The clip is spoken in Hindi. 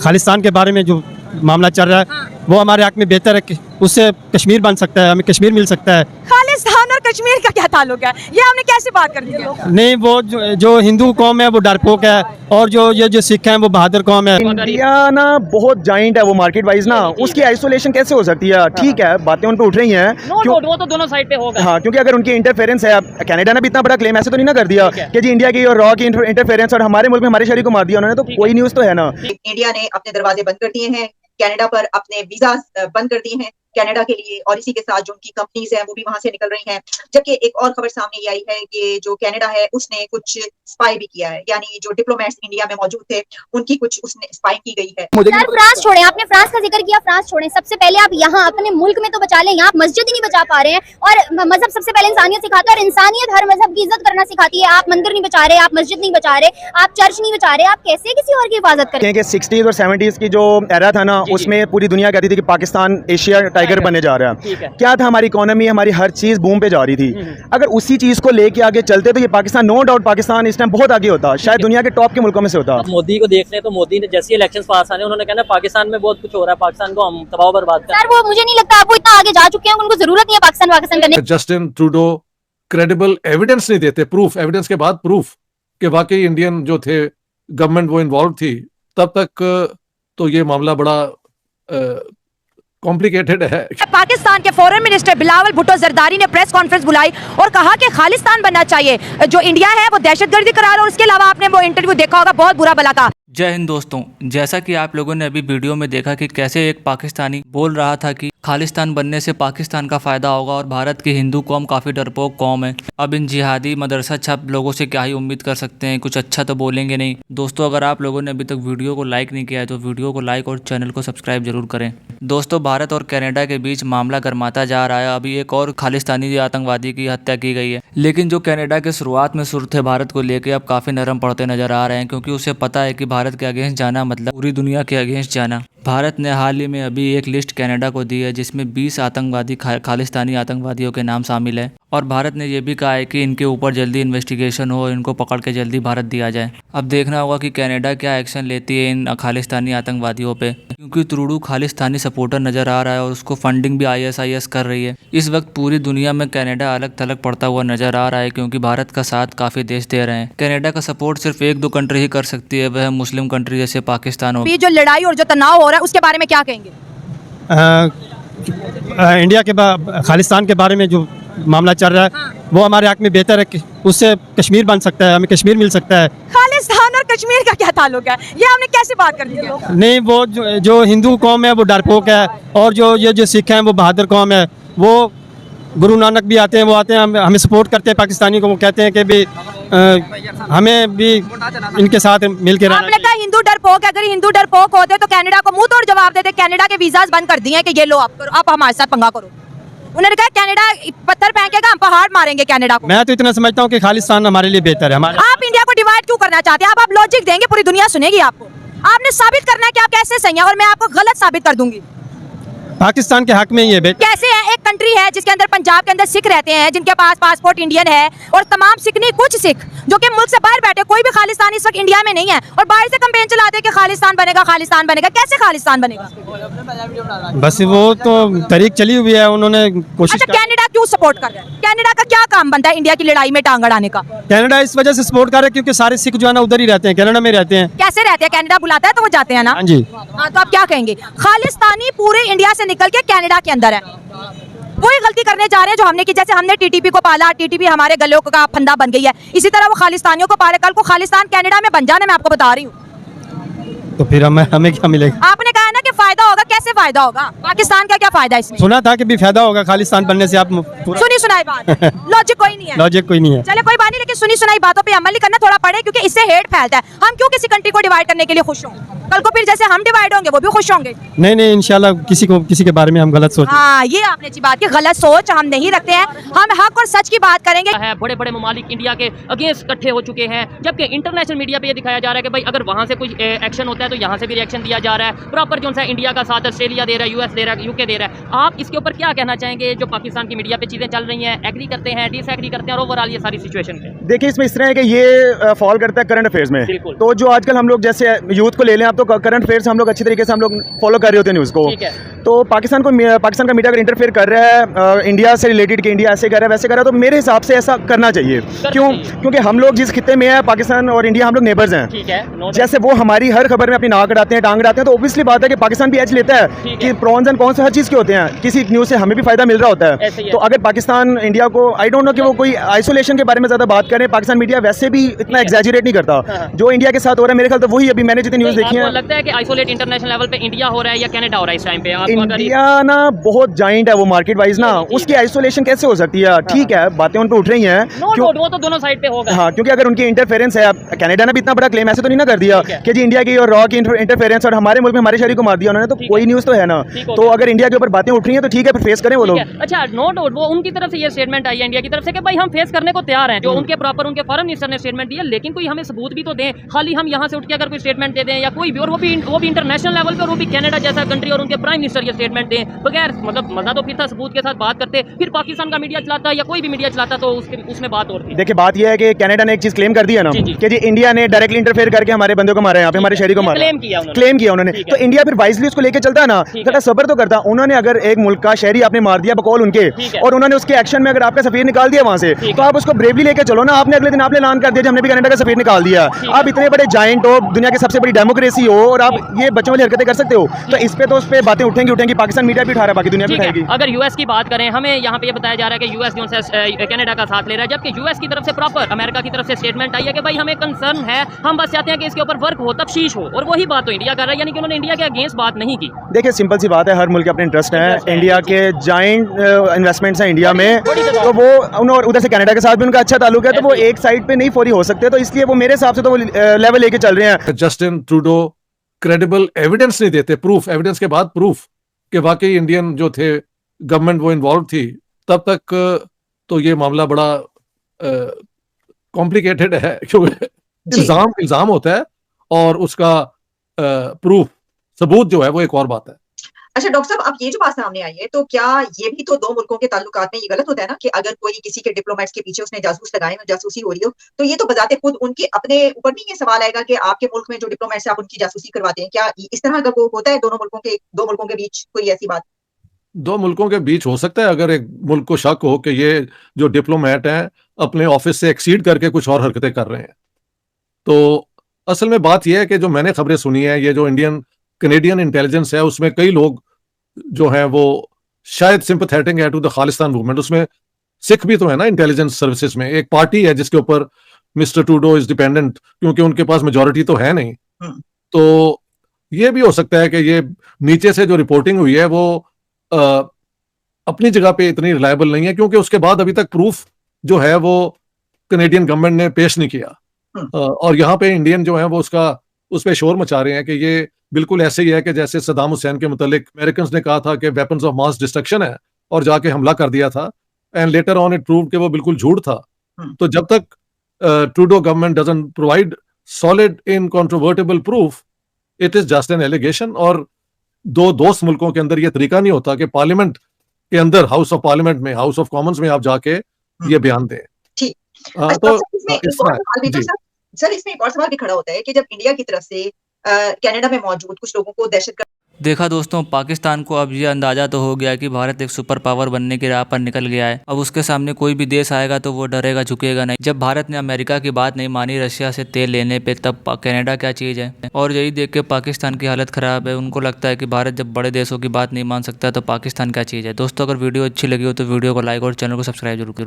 खालिस्तान के बारे में जो मामला चल रहा है हाँ। वो हमारे हक में बेहतर है कि उससे कश्मीर बन सकता है, हमें कश्मीर मिल सकता है। खालिस्तान और कश्मीर का क्या ताल्लुक है, ये हमने कैसे बात कर दी है? नहीं, वो जो हिंदू कौम है वो डरपोक है और जो सिख हैं वो बहादुर कौम है। इंडिया ना बहुत जाइंट है वो मार्केट वाइज ना, उसकी आइसोलेशन कैसे हो सकती है? ठीक है, बातें उन पे उठ रही हैं वो तो दोनों साइड पे होगा। हाँ, क्योंकि अगर उनकी इंटरफेरेंस है, कनाडा ने भी इतना बड़ा क्लेम ऐसे तो नहीं ना कर दिया कि जी इंडिया की और रॉ की इंटरफेरेंस और हमारे मुल्क में हमारे शहरी को मार दिया उन्होंने, तो कोई न्यूज़ तो है ना। इंडिया ने अपने दरवाजे बंद कर दिए हैं, कनाडा पर अपने वीजा बंद कर दिए हैं कनाडा के लिए, और इसी के साथ जो उनकी कंपनीज हैं वो भी वहां से निकल रही हैं। जबकि एक और खबर सामने ये आई है कि जो कनाडा है उसने कुछ स्पाई भी किया है, यानी जो डिप्लोमेट्स इंडिया में मौजूद थे उनकी कुछ उसने स्पाई की गई है। सर फ्रांस छोड़ें, आपने फ्रांस का जिक्र किया, फ्रांस छोड़ें, सबसे पहले आप यहाँ अपने मुल्क में तो बचा लें, यहाँ मस्जिद ही नहीं बचा पा रहे हैं। और मजहब सबसे पहले इंसानियत सिखाता है, और इंसानियत हर मजहब की इज्जत करना सिखाती है। आप मंदिर नहीं बचा रहे, आप मस्जिद नहीं बचा रहे, आप चर्च नहीं बचा रहे, आप कैसे किसी और की हिफाजत करें? क्योंकि 60s और 70s की जो एरा था ना, उसमें पूरी दुनिया कहती थी कि पाकिस्तान एशिया टाइगर बनने जा रहा है। क्या था, हमारी इकोनॉमी, हमारी हर चीज बूम पे जा रही थी। अगर उसी चीज को लेके आगे चलते तो ये पाकिस्तान, नो डाउट पाकिस्तान इस टाइम बहुत आगे होता, शायद दुनिया के टॉप के मुल्कों में से होता। मोदी को देख लें तो मोदी ने जैसे इलेक्शंस पास आने उन्होंने कहना पाकिस्तान में बहुत कुछ हो रहा है, पाकिस्तान को हम तबाह बर्बाद कर। सर वो मुझे नहीं लगता, आप वो इतना आगे जा चुके हैं, उनको जरूरत नहीं है पाकिस्तान करने। जस्टिन ट्रूडो क्रेडिबल एविडेंस नहीं देते, प्रूफ, एविडेंस के बाद प्रूफ कि वाकई इंडियन जो थे गवर्नमेंट वो इन्वॉल्व थी, तब तक तो ये मामला बड़ा कॉम्प्लिकेटेड है। पाकिस्तान के फॉरेन मिनिस्टर बिलावल भुट्टो जरदारी ने प्रेस कॉन्फ्रेंस बुलाई और कहा कि खालिस्तान बनना चाहिए, जो इंडिया है वो दहशतगर्दी करार, और उसके अलावा आपने वो इंटरव्यू देखा होगा बहुत बुरा भला का। जय हिंद दोस्तों, जैसा कि आप लोगों ने अभी वीडियो में देखा कि कैसे एक पाकिस्तानी बोल रहा था कि खालिस्तान बनने से पाकिस्तान का फ़ायदा होगा और भारत की हिंदू कौम काफ़ी डरपोक कौम है। अब इन जिहादी मदरसा छाप लोगों से क्या ही उम्मीद कर सकते हैं, कुछ अच्छा तो बोलेंगे नहीं। दोस्तों अगर आप लोगों ने अभी तक वीडियो को लाइक नहीं किया है तो वीडियो को लाइक और चैनल को सब्सक्राइब जरूर करें। दोस्तों भारत और कनाडा के बीच मामला गर्माता जा रहा है। अभी एक और खालिस्तानी आतंकवादी की हत्या की गई है, लेकिन जो कनाडा के शुरुआत में सुर थे भारत को लेकर अब काफ़ी नरम पड़ते नजर आ रहे हैं, क्योंकि उसे पता है कि भारत के अगेंस्ट जाना मतलब पूरी दुनिया के अगेंस्ट जाना। भारत ने हाल ही में अभी एक लिस्ट कनाडा को दी है जिसमें 20 आतंकवादी खालिस्तानी आतंकवादियों के नाम शामिल है, और भारत ने यह भी कहा है कि इनके ऊपर जल्दी इन्वेस्टिगेशन हो, इनको पकड़ के जल्दी भारत दिया जाए। अब देखना होगा कि कनाडा क्या एक्शन लेती है इन खालिस्तानी आतंकवादियों पे, क्योंकि ट्रूडो खालिस्तानी सपोर्टर नजर आ रहा है और उसको फंडिंग भी ISIS कर रही है। इस वक्त पूरी दुनिया में कनाडा अलग थलग पड़ता हुआ नजर आ रहा है, क्योंकि भारत का साथ काफी देश दे रहे हैं। कनाडा का सपोर्ट सिर्फ 1-2 कंट्री ही कर सकती है, वह मुस्लिम कंट्री जैसे पाकिस्तान हो। जो लड़ाई और जो तनाव हो रहा है उसके बारे में क्या कहेंगे? इंडिया के खालिस्तान के बारे में जो मामला चल रहा है वो हमारे हक में बेहतर है कि उससे कश्मीर बन सकता है, हमें कश्मीर मिल सकता है। खालिस्तान और कश्मीर का क्या ताल्लुक है, ये हमने कैसे बात कर दी है? नहीं, वो जो हिंदू कौम है वो डरपोक है और जो सिख हैं वो बहादुर कौम है। वो गुरु नानक भी आते हैं, वो आते हैं, हमें सपोर्ट करते हैं पाकिस्तानी को। वो कहते हैं कि भी हमें भी इनके साथ मिलकर रहना। आपने कहा हिंदू डरपोक है, अगर हिंदू डरपोक होते तो कनाडा को मुंह तोड़ जवाब देते, कनाडा के वीजाज बंद कर दिए कि ये लो आप हमारे साथ पंगा करो। उन्होंने कहा कनाडा पत्थर फेंकेगा, हम पहाड़ मारेंगे कनाडा को। मैं तो इतना समझता हूँ कि खालिस्तान हमारे लिए बेहतर है। आप इंडिया को डिवाइड क्यों करना चाहते हैं? आप लॉजिक देंगे, पूरी दुनिया सुनेगी आपको। आपने साबित करना है कि आप कैसे सही हैं, और मैं आपको गलत साबित कर दूंगी। पाकिस्तान के हक में ही है बेटा। कैसे है? एक कंट्री है जिसके अंदर पंजाब के अंदर सिख रहते हैं, जिनके पास पासपोर्ट इंडियन है, और तमाम सिख नहीं कुछ सिख जो कि मुल्क से बाहर बैठे, कोई भी खालिस्तानी इस वक्त इंडिया में नहीं है, और बाहर से कैंपेन चलाते हैं कि खालिस्तान बनेगा, खालिस्तान बनेगा। कैसे खालिस्तान बनेगा? बस वो तो तरीक चली हुई है, उन्होंने कोशिश। अच्छा, कनाडा क्यों सपोर्ट कर रहा है? कनाडा का क्या काम बनता है इंडिया की लड़ाई में टांग अड़ाने का? कनाडा इस वजह से सपोर्ट कर रहा है क्योंकि सारे सिख जो है ना उधर ही रहते हैं, कनाडा में रहते हैं। कैसे रहते हैं? कनाडा बुलाता है तो वो जाते हैं ना। हाँ जी। हाँ, तो आप क्या कहेंगे? खालिस्तानी पूरे इंडिया से निकल के कनाडा के अंदर है, वही गलती करने जा रहे हैं जो हमने की। जैसे हमने TTP को पाला, TTP हमारे गलों का फंदा बन गई है, इसी तरह वो खालिस्तानियों को पाले। कल को खालिस्तान कनाडा में बन जाना, मैं आपको बता रही हूँ। तो फिर हमें क्या मिलेगा? आपने कहा ना कि फायदा होगा, कैसे फायदा होगा? पाकिस्तान का क्या फायदा इसमें? सुना था कि भी फायदा होगा खालिस्तान बनने से। आप सुनी सुनाई बात, लॉजिक कोई नहीं है। लॉजिक कोई नहीं है। चले कोई बात नहीं, लेकिन सुनी सुनाई बातों पे अमल नहीं करना, थोड़ा पड़े, क्योंकि इससे हेट फैलता है। हम क्यों किसी कंट्री को डिवाइड करने के लिए खुश हों? कल को फिर जैसे हम डिवाइड होंगे वो भी खुश होंगे। नहीं, इंशाल्लाह किसी के बारे में हम गलत सोच। हाँ, ये आपने अच्छी बात की, गलत सोच हम नहीं रखते हैं, हम हक और सच की बात करेंगे। बड़े बड़े ममालिक इंडिया के अगेंस्ट इकट्ठे हो चुके हैं, जबकि इंटरनेशनल मीडिया पे ये दिखाया जा रहा है कि भाई अगर वहाँ से कोई एक्शन होता है तो यहाँ से भी रिएक्शन दिया जा रहा है। प्रॉपर जो सा इंडिया का साथ ऑस्ट्रेलिया दे रहा है, US दे रहा है, UK दे रहा है। आप इसके ऊपर क्या कहना चाहेंगे? जो पाकिस्तान की मीडिया पे चीज़ें चल रही हैं, एग्री करते हैं, डिसएग्री करते हैं, और ओवरऑल ये सारी सिचुएशन पे? देखिए इसमें इस तरह है कि ये फॉल करता है करंट अफेयर्स में। बिल्कुल। तो जो आजकल हम लोग जैसे यूथ को ले लें, आप तो करंट अफेयर्स हम लोग अच्छी तरीके से हम लोग फॉलो कर रहे होते हैं न्यूज़ को। ठीक है। तो पाकिस्तान का मीडिया अगर इंटरफेयर कर रहा है इंडिया से रिलेटेड कि इंडिया ऐसे कर रहा है वैसे कर रहा है, तो मेरे हिसाब से ऐसा करना चाहिए। क्यों? क्योंकि हम लोग जिस खित्ते में है, पाकिस्तान और इंडिया हम लोग नेबर्स हैं। ठीक है, नो डाउट। जैसे वो हमारी हर खबर में अपनी नाक अड़ाते हैं, टांग अड़ाते हैं, तो ऑब्वियसली बात है कि पाकिस्तान भी एज लेता है ठीक कि है। प्रॉन्स एंड कॉन्स हर चीज़ के होते हैं, किसी न्यूज़ से हमें भी फायदा मिल रहा होता ऐसे ही है। है। तो अगर पाकिस्तान इंडिया को, आई डोंट नो कि वो कोई आइसोलेशन के बारे में ज़्यादा बात करें, पाकिस्तान मीडिया वैसे भी इतना एग्जैजरेट नहीं करता। हाँ। जो इंडिया के साथ हो रहा है मेरे ख्याल तो वही, अभी मैंने जितनी न्यूज़ देखी आपको है, लगता है कि आइसोलेट इंटरनेशनल लेवल पे इंडिया हो रहा है या कनाडा हो रहा है इस टाइम पे? आप अगर इंडिया ना बहुत जाइंट है वो मार्केट वाइज ना, उसकी आइसोलेशन कैसे हो सकती है? ठीक है, बातें उन पे उठ रही हैं। नो क्यों? डाउट, वो तो दोनों साइड पे होगा। हाँ, क्योंकि अगर उनकी इंटरफेरेंस है, अब कनाडा ने भी इतना बड़ा क्लेम ऐसे तो नहीं ना कर दिया ठीक है। कि जी इंडिया की और रॉ की इंटरफेरेंस और हमारे मुल्क में हमारे शहरी को मार दिया उन्होंने, तो ठीक कोई है। न्यूज़ तो है ना। ठीक हो तो गया। अगर इंडिया के ऊपर बातें उठ रही हैं तो ठीक है, फिर फेस करें वो लोग। ठीक है। अच्छा, नो डाउट, वो उनकी तरफ से ये स्टेटमेंट आई है इंडिया की तरफ से कि भाई हम फेस करने को तैयार हैं, जो उनके प्रॉपर उनके फॉरेन मिनिस्टर ने स्टेटमेंट दिया, लेकिन कोई हमें सबूत भी तो दें। खाली हम यहाँ से उठ के अगर कोई स्टेटमेंट दे दें या कोई भी, और वो भी इंटरनेशनल लेवल पे, और वो भी कनाडा जैसा कंट्री और उनके प्राइम मिनिस्टर ये स्टेटमेंट दें बगैर, मतलब मजा तो फिर था सबूत के साथ बात करते, फिर पाकिस्तान का मीडिया चलाता या कोई भी मीडिया चलाता तो उसमें बात और थी। देखिए बात यह है कि कनाडा ने एक चीज क्लेम कर दी है ना जी, जी। कि जी इंडिया ने डायरेक्टली इंटरफेयर करके हमारे बंदों को मारा है, यहाँ पे हमारे शहरी को ये मारा, claim किया उन्होंने। क्लेम किया उन्होंने। ठीक तो है। इंडिया फिर वाइजली उसको लेके चलता है ना, ठीक थोड़ा है। सब्र तो करता। उन्होंने अगर एक मुल्क का शहरी आपने मार दिया बकौल उनके, ठीक है। और उन्होंने उसके एक्शन में अगर आपका सफीर निकाल दिया वहां से, ठीक तो है। आप उसको ब्रेवली लेके चलो ना। आपने अगले दिन आपने ऐलान कर दिया जी हमने भी कनाडा का सफीर निकाल दिया। आप इतने बड़े जाइंट हो, दुनिया की सबसे बड़ी डेमोक्रेसी हो, और आप ये बच्चों वाली हरकतें कर सकते हो, तो इस पे तो उस पे बातें उठेंगी। पाकिस्तान मीडिया भी उठा रहा है, बाकी दुनिया भी ठीक है। उठाएगी। अगर यूएस की बात करें, हमें यहाँ पे ये बताया जा रहा है कि यूएस जो है कनाडा का साथ ले रहा है, जबकि यूएस की तरफ से प्रॉपर अमेरिका की तरफ से स्टेटमेंट आई है कि भाई हमें कंसर्न है, हम बस चाहते हैं कि इसके ऊपर वर्क हो, तफ्शीश हो, और वही बात तो इंडिया कर रहा है, यानी कि उन्होंने इंडिया के अगेंस्ट बात नहीं की। देखिए सिंपल सी बात है, हर मुल्क के अपने इंटरेस्ट हैं। इंडिया के जाइंट इन्वेस्टमेंट्स हैं इंडिया में, तो वो उधर से कनाडा के साथ भी उनका अच्छा ताल्लुक है, तो वो एक साइड पे नहीं फौरी हो सकते। तो इसलिए वो मेरे हिसाब से तो वो लेवल लेके चल रहे हैं। जस्टिन ट्रूडो क्रेडिबल एविडेंस नहीं देते, प्रूफ, एविडेंस के बाद प्रूफ कि वाकई इंडियन जो थे गवर्नमेंट वो इन्वॉल्व थी, तब तक तो ये मामला बड़ा कॉम्प्लिकेटेड है। क्योंकि इल्जाम होता है और उसका प्रूफ, सबूत जो है वो एक और बात है। अच्छा डॉक्टर साहब, अब ये जो बात सामने आई है, तो क्या ये भी तो दो मुल्कों के ताल्लुकात में ये गलत होता है ना कि अगर कोई किसी के डिप्लोमेट्स के पीछे उसने जासूस लगाए हो, जासूसी हो रही हो, तो ये तो बजाते खुद उनके अपने ऊपर नहीं ये सवाल आएगा कि आपके मुल्क में जो डिप्लोमेट्स हैं आप उनकी जासूसी करवाते हैं? क्या इस तरह का वो होता है दो मुल्कों के बीच कोई ऐसी बात? दो मुल्कों के बीच हो सकता है, अगर एक मुल्क को शक हो कि ये जो डिप्लोमेट हैं अपने ऑफिस से एक्सीड करके कुछ और हरकतें कर रहे हैं। तो असल में बात यह है कि जो मैंने खबरें सुनी है, ये जो कनेडियन इंटेलिजेंस है, उसमें कई लोग जो हैं वो शायद सिंपैथेटिक है टू द खालिस्तान मूवमेंट। उसमें सिख भी तो है ना इंटेलिजेंस सर्विसेज में, एक पार्टी है जिसके ऊपर मिस्टर ट्रूडो इज डिपेंडेंट, क्योंकि उनके पास मेजॉरिटी तो है नहीं। तो ये भी हो सकता है कि ये नीचे से जो रिपोर्टिंग हुई है वो अपनी जगह पे इतनी रिलायबल नहीं है, क्योंकि उसके बाद अभी तक प्रूफ जो है वो कनेडियन गवर्नमेंट ने पेश नहीं किया। और यहाँ पे इंडियन जो है वो उस पे शोर मचा रहे हैं कि ये बिल्कुल ऐसे ही है कि जैसे सद्दाम हुसैन के मुतालिक अमेरिकन ने कहा था कि वेपन्स ऑफ मास डिस्ट्रक्शन है, और जाके हमला कर दिया था, and later on it proved कि वो बिल्कुल झूठ था। तो जब तक Trudeau government doesn't provide solid incontrovertible proof, it is just an allegation. और दो दोस्त मुल्कों के अंदर ये तरीका नहीं होता कि पार्लियामेंट के अंदर, हाउस ऑफ पार्लियामेंट में, हाउस ऑफ कॉमन्स में आप जाके ये बयान दें। ठीक। तो सर इसमें एक और सवाल भी खड़ा होता है कि जब इंडिया की तरफ से कनाडा में मौजूद कुछ लोगों को दहशतगर्द। देखा दोस्तों, पाकिस्तान को अब ये अंदाज़ा तो हो गया कि भारत एक सुपर पावर बनने की राह पर निकल गया है। अब उसके सामने कोई भी देश आएगा तो वो डरेगा, झुकेगा नहीं। जब भारत ने अमेरिका की बात नहीं मानी रशिया से तेल लेने पे, तब कनाडा क्या चीज़ है। और यही देख के पाकिस्तान की हालत ख़राब है। उनको लगता है कि भारत जब बड़े देशों की बात नहीं मान सकता तो पाकिस्तान क्या चीज़ है। दोस्तों, अगर वीडियो अच्छी लगी हो तो वीडियो को लाइक और चैनल को सब्सक्राइब जरूर करो।